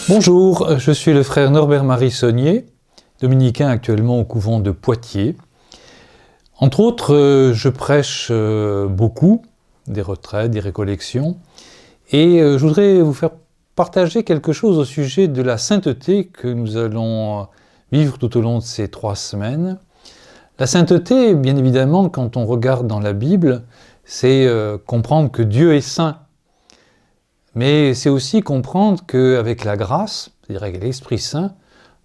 Bonjour, je suis le frère Norbert-Marie Saunier, dominicain actuellement au couvent de Poitiers. Entre autres, je prêche beaucoup, des retraites, des récollections, et je voudrais vous faire partager quelque chose au sujet de la sainteté que nous allons vivre tout au long de ces 3 semaines. La sainteté, bien évidemment, quand on regarde dans la Bible, c'est comprendre que Dieu est saint. Mais c'est aussi comprendre qu'avec la grâce, c'est-à-dire avec l'Esprit Saint,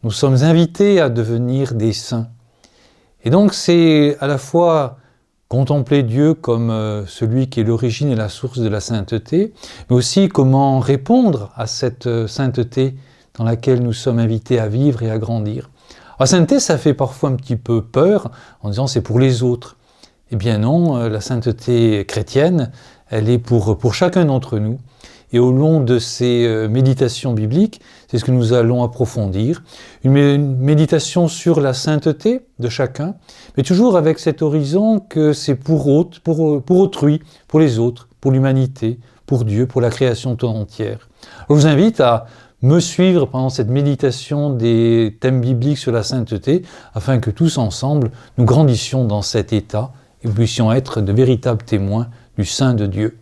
nous sommes invités à devenir des saints. Et donc c'est à la fois contempler Dieu comme celui qui est l'origine et la source de la sainteté, mais aussi comment répondre à cette sainteté dans laquelle nous sommes invités à vivre et à grandir. La sainteté, ça fait parfois un petit peu peur en disant c'est pour les autres. Eh bien non, la sainteté chrétienne, elle est pour chacun d'entre nous. Et au long de ces méditations bibliques, c'est ce que nous allons approfondir. Une méditation sur la sainteté de chacun, mais toujours avec cet horizon que c'est pour autrui, pour les autres, pour l'humanité, pour Dieu, pour la création tout entière. Je vous invite à me suivre pendant cette méditation des thèmes bibliques sur la sainteté, afin que tous ensemble, nous grandissions dans cet état et puissions être de véritables témoins du Saint de Dieu.